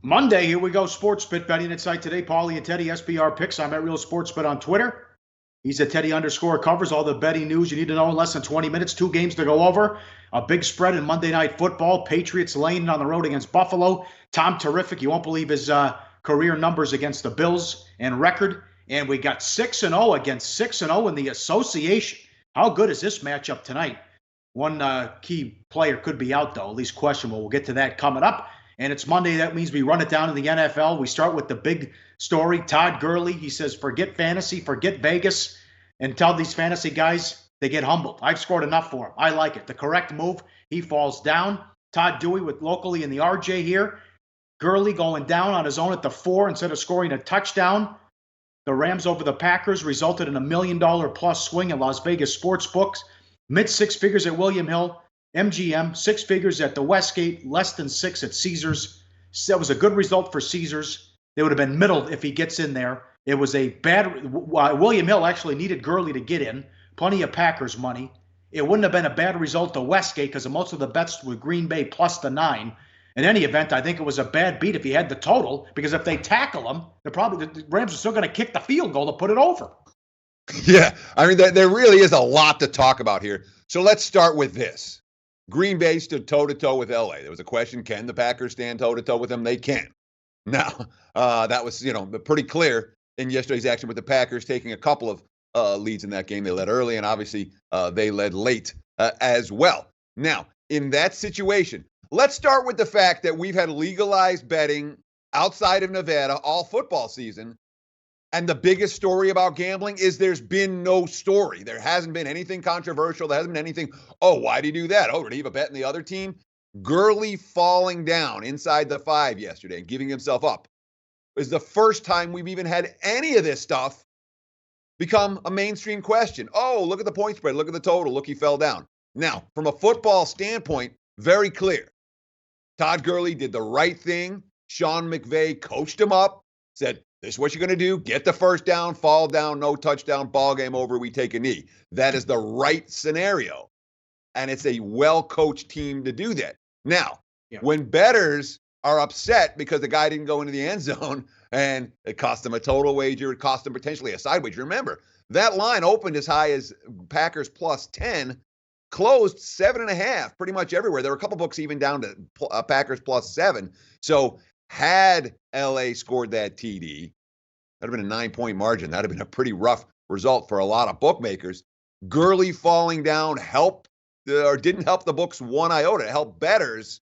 Monday, here we go. Sports Bit betting insight today. Pauly and Teddy, SBR picks. I'm at Real Sports Bet on Twitter. He's at Teddy_covers. All the betting news you need to know in less than 20 minutes. 2 games to go over. A big spread in Monday Night Football. Patriots laying on the road against Buffalo. Tom Terrific. You won't believe his career numbers against the Bills and record. And we got 6-0 against 6-0 in the association. How good is this matchup tonight? One key player could be out, though, at least questionable. We'll get to that coming up. And it's Monday. That means we run it down in the NFL. We start with the big story. Todd Gurley, he says, forget fantasy, forget Vegas, and tell these fantasy guys they get humbled. I've scored enough for him. I like it. The correct move. He falls down. Todd Dewey with locally in the RJ here. Gurley going down on his own at the 4 instead of scoring a touchdown. The Rams over the Packers resulted in $1 million plus swing at Las Vegas sports books. Mid 6 figures at William Hill. MGM, 6 figures at the Westgate, less than 6 at Caesars. That was a good result for Caesars. They would have been middled if he gets in there. It was a bad. William Hill actually needed Gurley to get in. Plenty of Packers money. It wouldn't have been a bad result to Westgate because most of the bets were Green Bay plus the 9. In any event, I think it was a bad beat if he had the total, because if they tackle him, the Rams are still going to kick the field goal to put it over. Yeah, I mean, there really is a lot to talk about here. So let's start with this. Green Bay stood toe-to-toe with L.A. There was a question, can the Packers stand toe-to-toe with them? They can. Now, that was, pretty clear in yesterday's action with the Packers taking a couple of leads in that game. They led early, and obviously they led late as well. Now, in that situation, let's start with the fact that we've had legalized betting outside of Nevada all football season. And the biggest story about gambling is there's been no story. There hasn't been anything controversial. There hasn't been anything, oh, why did he do that? Oh, did he have a bet in the other team? Gurley falling down inside the 5 yesterday and giving himself up is the first time we've even had any of this stuff become a mainstream question. Oh, look at the point spread. Look at the total. Look, he fell down. Now, from a football standpoint, very clear. Todd Gurley did the right thing. Sean McVay coached him up, said, this is what you're going to do. Get the first down, fall down, no touchdown, ball game over, we take a knee. That is the right scenario. And it's a well-coached team to do that. Now, when bettors are upset because the guy didn't go into the end zone and it cost them a total wager, it cost them potentially a side wager. Remember, that line opened as high as Packers plus 10, closed 7.5 pretty much everywhere. There were a couple books even down to Packers plus 7. So had LA scored that TD, that would have been a 9-point margin. That would have been a pretty rough result for a lot of bookmakers. Gurley falling down didn't help the books one iota. It helped bettors,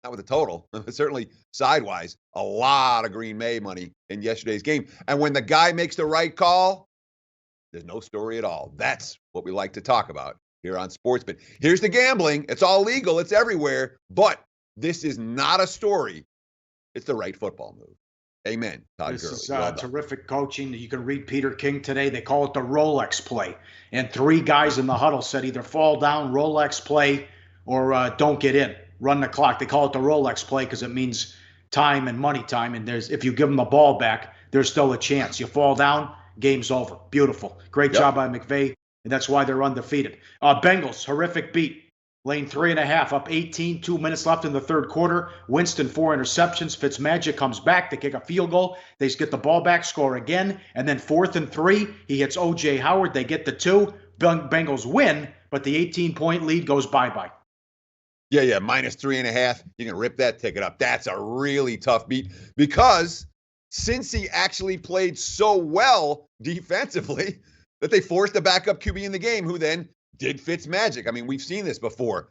not with the total, certainly sidewise, a lot of Green Bay money in yesterday's game. And when the guy makes the right call, there's no story at all. That's what we like to talk about here on Sportsbet. Here's the gambling. It's all legal. It's everywhere. But this is not a story. It's the right football move. Amen, Todd Gurley. This is terrific coaching. You can read Peter King today. They call it the Rolex play. And 3 guys in the huddle said either fall down, Rolex play, or don't get in. Run the clock. They call it the Rolex play because it means time and money time. And if you give them the ball back, there's still a chance. You fall down, game's over. Beautiful. Great job by McVay, and that's why they're undefeated. Bengals, horrific beat. Lane 3.5, up 18, 2 minutes left in the third quarter. Winston, 4 interceptions. Fitzmagic comes back. They kick a field goal. They get the ball back, score again. And then 4th and 3, he hits O.J. Howard. They get the 2. Bengals win, but the 18-point lead goes bye-bye. Yeah, minus 3.5. You can rip that ticket up. That's a really tough beat because Cincy actually played so well defensively that they forced the backup QB in the game, who then did Fitzmagic. I mean, we've seen this before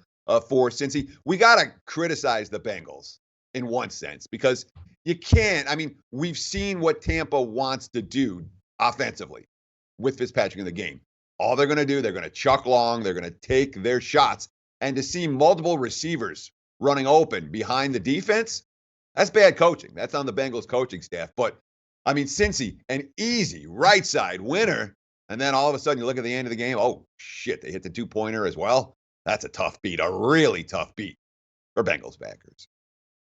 for Cincy. We got to criticize the Bengals in one sense because you can't. I mean, we've seen what Tampa wants to do offensively with Fitzpatrick in the game. All they're going to do, they're going to chuck long. They're going to take their shots. And to see multiple receivers running open behind the defense, that's bad coaching. That's on the Bengals coaching staff. But, I mean, Cincy, an easy right side winner. And then all of a sudden you look at the end of the game, oh, shit, they hit the 2-pointer as well. That's a tough beat, a really tough beat for Bengals backers.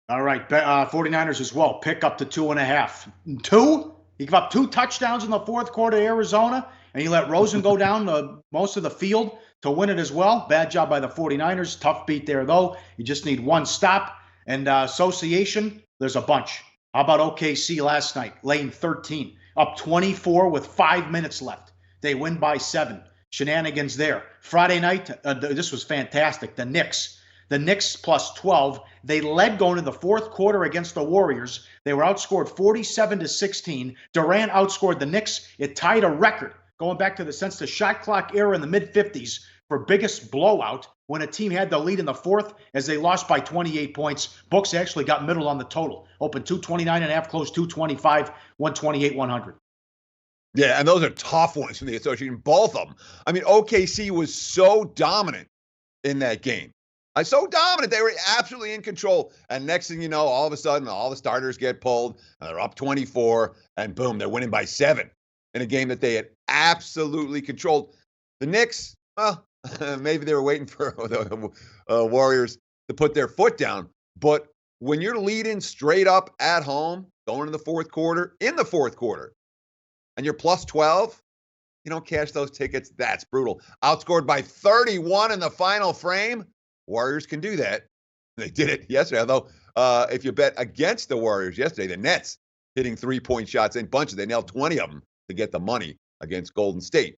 All right, 49ers as well. Pick up to 2.5. 2? He gave up 2 touchdowns in the fourth quarter to Arizona, and he let Rosen go down most of the field to win it as well. Bad job by the 49ers. Tough beat there, though. You just need one stop. And association, there's a bunch. How about OKC last night, laying 13, up 24 with 5 minutes left. They win by 7. Shenanigans there. Friday night, this was fantastic. The Knicks plus 12. They led going into the fourth quarter against the Warriors. They were outscored 47-16. Durant outscored the Knicks. It tied a record going back to the shot clock era in the mid-50s for biggest blowout when a team had the lead in the fourth as they lost by 28 points. Books actually got middle on the total. Opened 229.5, closed 225, 128-100. Yeah, and those are tough ones from the association, both of them. I mean, OKC was so dominant in that game. So dominant. They were absolutely in control. And next thing you know, all of a sudden, all the starters get pulled, and they're up 24, and boom, they're winning by 7 in a game that they had absolutely controlled. The Knicks, well, maybe they were waiting for the Warriors to put their foot down. But when you're leading straight up at home, going in the fourth quarter, and you're plus 12, you don't cash those tickets. That's brutal. Outscored by 31 in the final frame. Warriors can do that. They did it yesterday. Although, if you bet against the Warriors yesterday, the Nets hitting 3-point shots in bunches, they nailed 20 of them to get the money against Golden State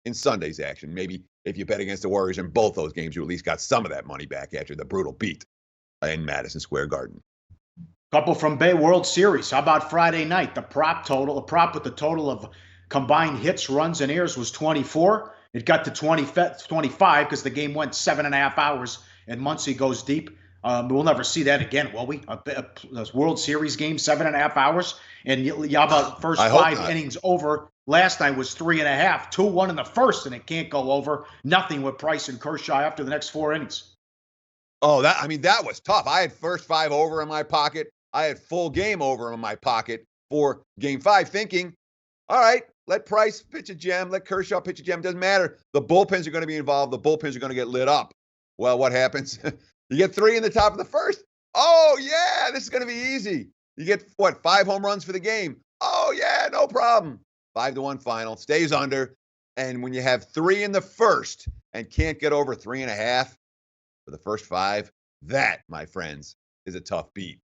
in Sunday's action. Maybe if you bet against the Warriors in both those games, you at least got some of that money back after the brutal beat in Madison Square Garden. Couple from Bay World Series. How about Friday night? The prop with the total of combined hits, runs, and errors was 24. It got to 25 because the game went 7.5 hours, and Muncie goes deep. We'll never see that again, will we? A World Series game, 7.5 hours. And how about first 5 innings over? Last night was 3.5, 2-1 in the first, and it can't go over. Nothing with Price and Kershaw after the next 4 innings. Oh, that was tough. I had first 5 over in my pocket. I had full game over in my pocket for Game 5, thinking, all right, let Price pitch a gem, let Kershaw pitch a gem. Doesn't matter. The bullpens are going to be involved. The bullpens are going to get lit up. Well, what happens? You get 3 in the top of the first. Oh, yeah, this is going to be easy. You get, 5 home runs for the game. Oh, yeah, no problem. 5-1 final, stays under. And when you have 3 in the first and can't get over 3.5 for the first 5, that, my friends, is a tough beat.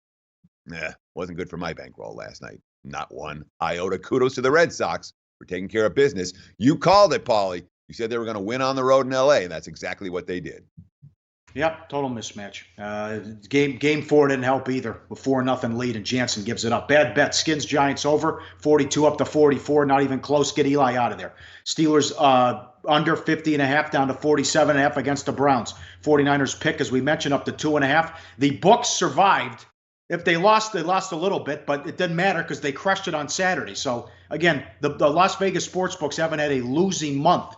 Wasn't good for my bankroll last night. Not one iota. Kudos to the Red Sox for taking care of business. You called it, Pauly. You said they were going to win on the road in L.A., and that's exactly what they did. Yep, total mismatch. Game 4 didn't help either. A 4-0 lead, and Jansen gives it up. Bad bet. Skins Giants over. 42 up to 44. Not even close. Get Eli out of there. Steelers under 50.5 down to 47.5 against the Browns. 49ers pick, as we mentioned, up to 2.5. The books survived. If they lost a little bit, but it didn't matter because they crushed it on Saturday. So, again, the Las Vegas sportsbooks haven't had a losing month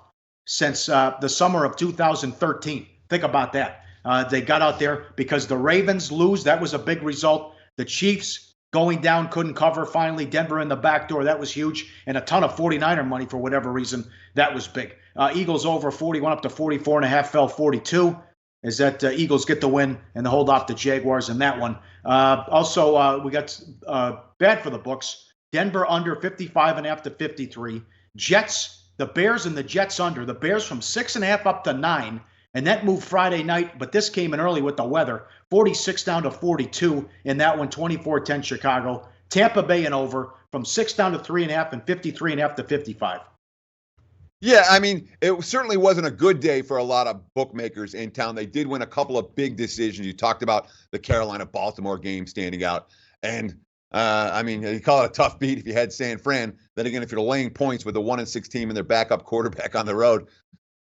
since the summer of 2013. Think about that. They got out there because the Ravens lose. That was a big result. The Chiefs going down, couldn't cover. Finally, Denver in the back door. That was huge. And a ton of 49er money for whatever reason. That was big. Eagles over 41 up to 44.5, fell 42. Is that Eagles get the win and they hold off the Jaguars in that one. Also, we got bad for the books. Denver under 55.5 to 53. Jets, the Bears and the Jets under. The Bears from 6.5 up to 9. And that moved Friday night, but this came in early with the weather. 46 down to 42 in that one, 24-10 Chicago. Tampa Bay and over from 6 down to 3.5 and 53.5 to 55. Yeah, I mean, it certainly wasn't a good day for a lot of bookmakers in town. They did win a couple of big decisions. You talked about the Carolina-Baltimore game standing out. And, I mean, you call it a tough beat if you had San Fran. Then again, if you're laying points with a 1-6 team and their backup quarterback on the road,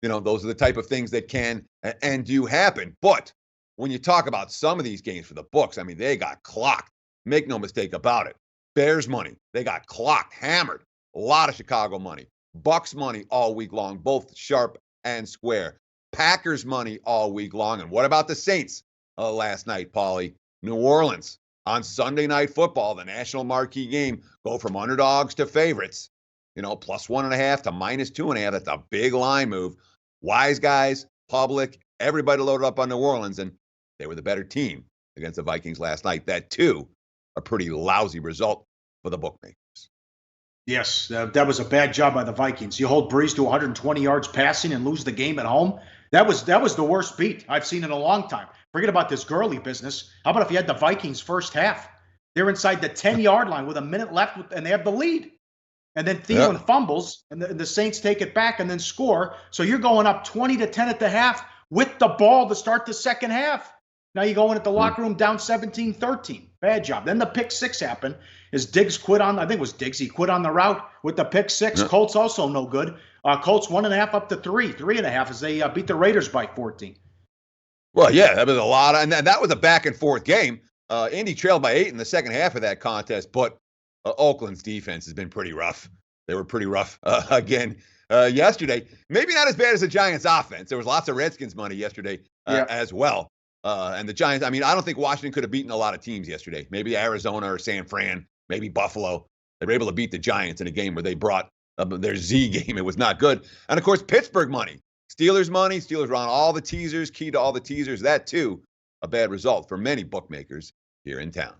you know, those are the type of things that can and do happen. But when you talk about some of these games for the books, I mean, they got clocked. Make no mistake about it. Bears money, they got clocked, hammered. A lot of Chicago money. Bucks money all week long, both sharp and square. Packers money all week long. And what about the Saints last night, Pauly? New Orleans on Sunday Night Football, the national marquee game, go from underdogs to favorites. You know, plus 1.5 to minus 2.5. That's a big line move. Wise guys, public, everybody loaded up on New Orleans, and they were the better team against the Vikings last night. That, too, a pretty lousy result for the bookmakers. Yes, that was a bad job by the Vikings. You hold Breeze to 120 yards passing and lose the game at home. That was the worst beat I've seen in a long time. Forget about this Gurley business. How about if you had the Vikings first half? They're inside the 10-yard line with a minute left, and they have the lead. And then Thielen fumbles, and the Saints take it back and then score. So you're going up 20-10 at the half with the ball to start the second half. Now you go in at the locker room down 17-13. Bad job. Then the pick six happened. As Diggs quit on, I think it was Diggs, he quit on the route with the pick six. Yeah. Colts also no good. Colts 1.5 up to 3.5 as they beat the Raiders by 14. Well, yeah, that was a lot. And that was a back and forth game. Indy trailed by 8 in the second half of that contest, but Oakland's defense has been pretty rough. They were pretty rough again yesterday. Maybe not as bad as the Giants' offense. There was lots of Redskins money yesterday as well. And the Giants, I mean, I don't think Washington could have beaten a lot of teams yesterday. Maybe Arizona or San Fran, maybe Buffalo. They were able to beat the Giants in a game where they brought their Z game. It was not good. And, of course, Pittsburgh money. Steelers money. Steelers were on all the teasers, key to all the teasers. That, too, a bad result for many bookmakers here in town.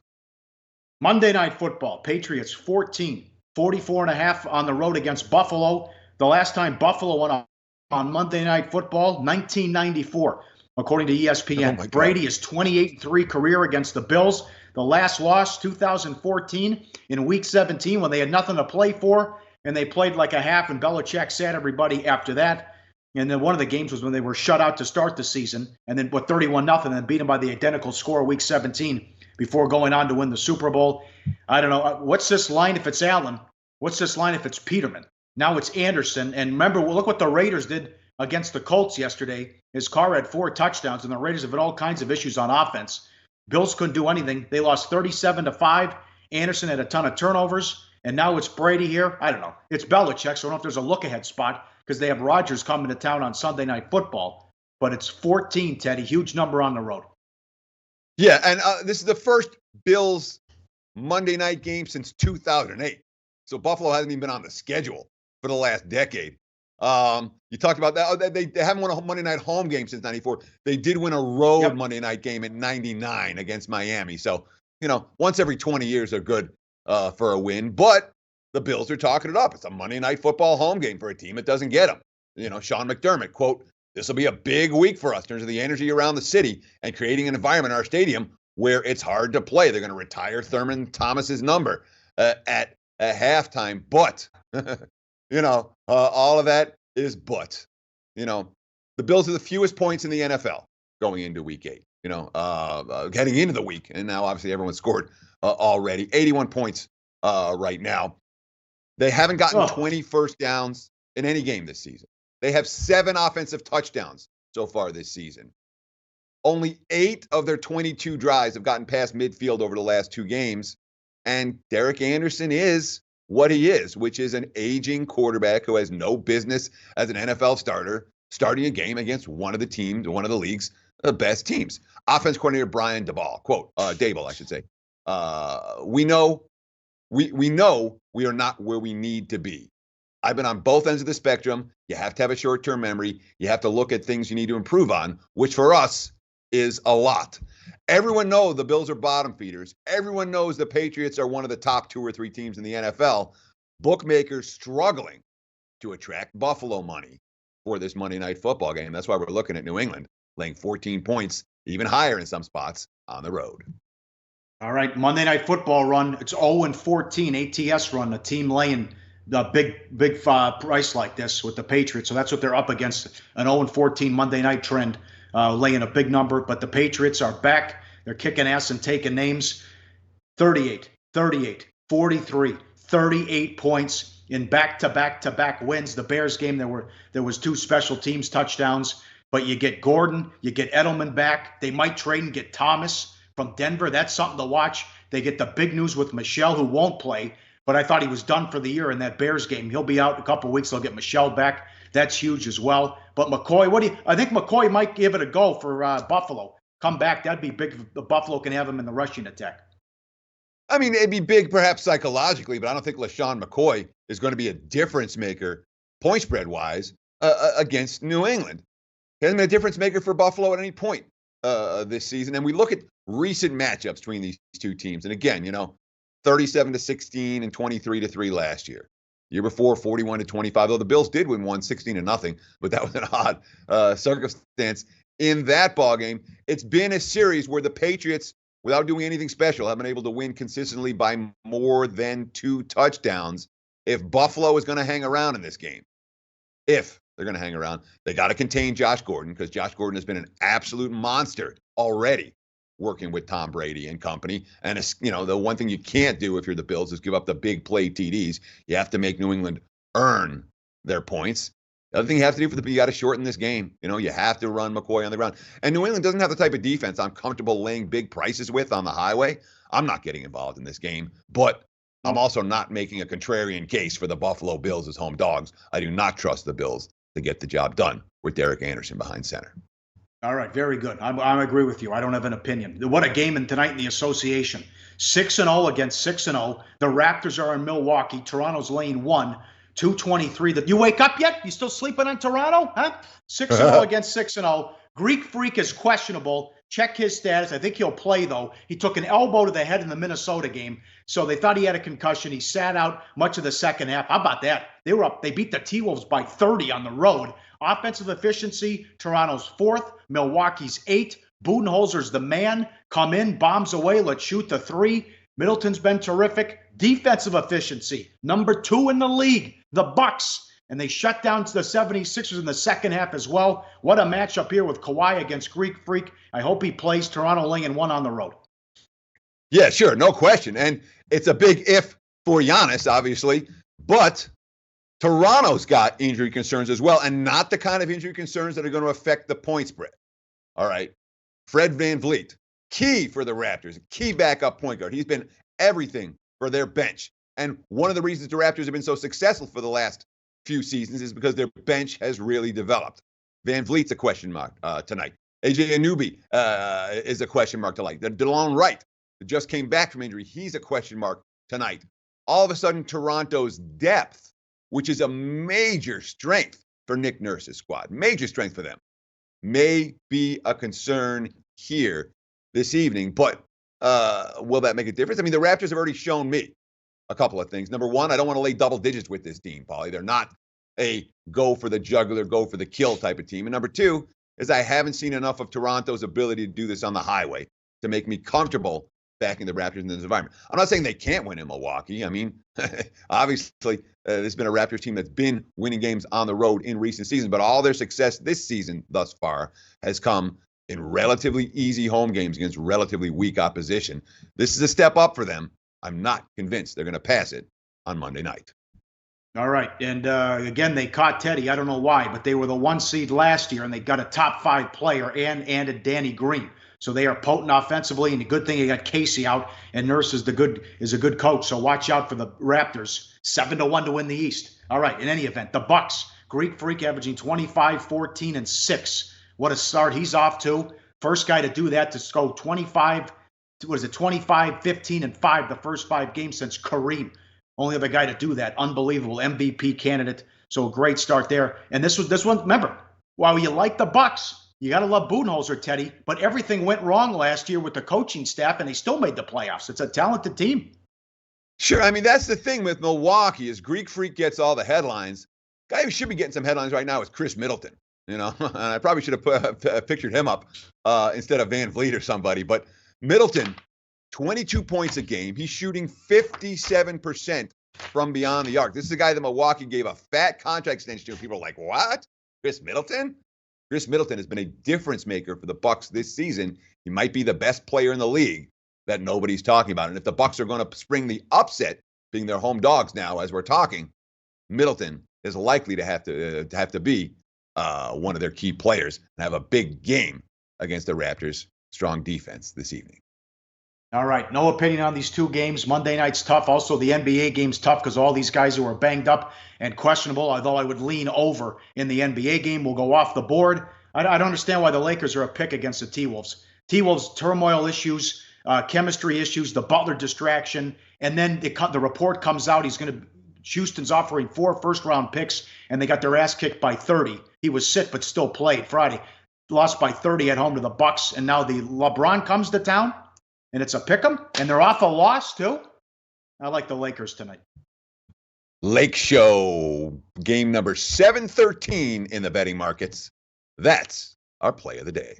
Monday Night Football, Patriots 14, 44.5 on the road against Buffalo. The last time Buffalo won on Monday Night Football, 1994, according to ESPN. Oh Brady is 28-3 career against the Bills. The last loss, 2014, in Week 17, when they had nothing to play for, and they played like a half, and Belichick sat everybody after that. And then one of the games was when they were shut out to start the season, and then 31-0, and then beat them by the identical score Week 17 before going on to win the Super Bowl. I don't know. What's this line if it's Allen? What's this line if it's Peterman? Now it's Anderson. And remember, look what the Raiders did against the Colts yesterday. His car had 4 touchdowns, and the Raiders have had all kinds of issues on offense. Bills couldn't do anything. They lost 37-5. Anderson had a ton of turnovers, and now it's Brady here. I don't know. It's Belichick, so I don't know if there's a look-ahead spot because they have Rodgers coming to town on Sunday Night Football. But it's 14, Teddy. Huge number on the road. Yeah, and this is the first Bills Monday night game since 2008. So Buffalo hasn't even been on the schedule for the last decade. You talked about that. They haven't won a Monday night home game since 94. They did win a road Monday night game in 99 against Miami. So, once every 20 years they're good for a win. But the Bills are talking it up. It's a Monday night football home game for a team that doesn't get them. Sean McDermott, quote, "This will be a big week for us in terms of the energy around the city and creating an environment in our stadium where it's hard to play." They're going to retire Thurman Thomas's number at halftime. But, all of that is but. The Bills are the fewest points in the NFL going into Week 8, heading into the week. And now, obviously, everyone scored already. 81 points right now. They haven't gotten 20 first downs in any game this season. They have 7 offensive touchdowns so far this season. Only 8 of their 22 drives have gotten past midfield over the last 2 games. And Derek Anderson is what he is, which is an aging quarterback who has no business as an NFL starter starting a game against one of the league's best teams. Offense coordinator Brian Daboll, quote, Daboll, I should say. We know we are not where we need to be. I've been on both ends of the spectrum. You have to have a short-term memory. You have to look at things you need to improve on, which for us is a lot. Everyone knows the Bills are bottom feeders. Everyone knows the Patriots are one of the top 2 or 3 teams in the NFL. Bookmakers struggling to attract Buffalo money for this Monday night football game. That's why we're looking at New England laying 14 points, even higher in some spots, on the road. All right, Monday Night Football run. It's 0-14 ATS run. A team laying the big price like this with the Patriots. So that's what they're up against, an 0-14 Monday night trend, laying a big number. But the Patriots are back. They're kicking ass and taking names. 38, 43, 38 points in back-to-back wins. The Bears game, there was 2 special teams touchdowns. But you get Gordon, you get Edelman back. They might trade and get Thomas from Denver. That's something to watch. They get the big news with Michelle, who won't play. But I thought he was done for the year in that Bears game. He'll be out in a couple of weeks. They'll get Michelle back. That's huge as well. But McCoy, I think McCoy might give it a go for Buffalo. Come back. That'd be big if the Buffalo can have him in the rushing attack. I mean, it'd be big perhaps psychologically, but I don't think LaShawn McCoy is going to be a difference maker, point spread-wise, against New England. He hasn't been a difference maker for Buffalo at any point this season. And we look at recent matchups between these 2 teams. And again, 37-16 and 23-3 last year. Year before, 41-25. Though the Bills did win one, 16-0, but that was an odd circumstance. in that ballgame. It's been a series where the Patriots, without doing anything special, have been able to win consistently by more than 2 touchdowns. If Buffalo is going to hang around in this game, if they're going to hang around, they got to contain Josh Gordon, because Josh Gordon has been an absolute monster already working with Tom Brady and company. And it's, the one thing you can't do if you're the Bills is give up the big play TDs. You have to make New England earn their points. The other thing you have to do you got to shorten this game. You have to run McCoy on the ground. And New England doesn't have the type of defense I'm comfortable laying big prices with on the highway. I'm not getting involved in this game, but I'm also not making a contrarian case for the Buffalo Bills as home dogs. I do not trust the Bills to get the job done with Derek Anderson behind center. All right, very good. I agree with you. I don't have an opinion. What a game tonight in the association. 6-0 against 6-0. The Raptors are in Milwaukee. Toronto's laying 1. 2:23. You wake up yet? You still sleeping on Toronto? Huh? 6-0 against 6-0. Greek Freak is questionable. Check his status. I think he'll play, though. He took an elbow to the head in the Minnesota game, so they thought he had a concussion. He sat out much of the second half. How about that? They were up. They beat the T-Wolves by 30 on the road. Offensive efficiency, Toronto's 4th, Milwaukee's 8th. Budenholzer's the man. Come in, bombs away, let's shoot the 3. Middleton's been terrific. Defensive efficiency, number 2 in the league, the Bucks. And they shut down the 76ers in the second half as well. What a matchup here with Kawhi against Greek Freak. I hope he plays. Toronto laying 1 on the road. Yeah, sure, no question. And it's a big if for Giannis, obviously. But Toronto's got injury concerns as well, and not the kind of injury concerns that are going to affect the point spread. All right. Fred VanVleet, key for the Raptors, key backup point guard. He's been everything for their bench. And one of the reasons the Raptors have been so successful for the last few seasons is because their bench has really developed. VanVleet's a question mark tonight. AJ Anunoby is a question mark tonight. DeLon Wright, who just came back from injury, he's a question mark tonight. All of a sudden, Toronto's depth, which is a major strength for Nick Nurse's squad, major strength for them, may be a concern here this evening. But will that make a difference? I mean, the Raptors have already shown me a couple of things. Number one, I don't want to lay double digits with this team, Pauly. They're not a go for the jugular, go for the kill type of team. And number two is I haven't seen enough of Toronto's ability to do this on the highway to make me comfortable backing the Raptors in this environment. I'm not saying they can't win in Milwaukee. I mean, obviously, there's been a Raptors team that's been winning games on the road in recent seasons, but all their success this season thus far has come in relatively easy home games against relatively weak opposition. This is a step up for them. I'm not convinced they're going to pass it on Monday night. All right. And again, they caught Teddy. I don't know why, but they were the 1 seed last year, and they got a top 5 player and added Danny Green. So they are potent offensively, and the good thing they got Casey out, and Nurse is a good coach. So watch out for the Raptors. 7-1 to win the East. All right. In any event, the Bucks, Greek Freak averaging 25, 14, and 6. What a start he's off to. First guy to do that, to go 25, 15, and 5 the first 5 games since Kareem. Only other guy to do that. Unbelievable MVP candidate. So a great start there. And this one, remember, while you like the Bucks, you got to love Budenholzer, Teddy, but everything went wrong last year with the coaching staff, and they still made the playoffs. It's a talented team. Sure. I mean, that's the thing with Milwaukee is Greek Freak gets all the headlines. Guy who should be getting some headlines right now is Chris Middleton. And I probably should have pictured him up instead of VanVleet or somebody. But Middleton, 22 points a game. He's shooting 57% from beyond the arc. This is a guy that Milwaukee gave a fat contract extension to. People are like, what? Chris Middleton? Chris Middleton has been a difference maker for the Bucks this season. He might be the best player in the league that nobody's talking about. And if the Bucks are going to spring the upset, being their home dogs now as we're talking, Middleton is likely to have to be one of their key players and have a big game against the Raptors' strong defense this evening. All right. No opinion on these 2 games. Monday night's tough. Also, the NBA game's tough because all these guys who are banged up and questionable, although I would lean over in the NBA game, will go off the board. I don't understand why the Lakers are a pick against the T-Wolves. T-Wolves, turmoil issues, chemistry issues, the Butler distraction, and then the report comes out Houston's offering 4 first-round picks, and they got their ass kicked by 30. He was sick but still played Friday. Lost by 30 at home to the Bucks, and now the LeBron comes to town. And it's a pick'em, and they're off a loss, too. I like the Lakers tonight. Lake Show, game number 713 in the betting markets. That's our play of the day.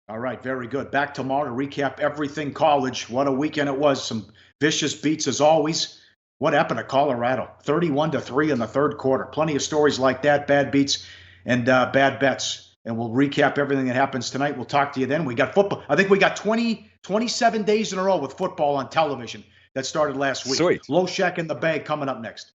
All right, very good. Back tomorrow to recap everything college. What a weekend it was. Some vicious beats as always. What happened to Colorado? 31-3 in the third quarter. Plenty of stories like that, bad beats and bad bets. And we'll recap everything that happens tonight. We'll talk to you then. We got football. I think we got 27 days in a row with football on television that started last week. Sweet. Low Shack in the Bag coming up next.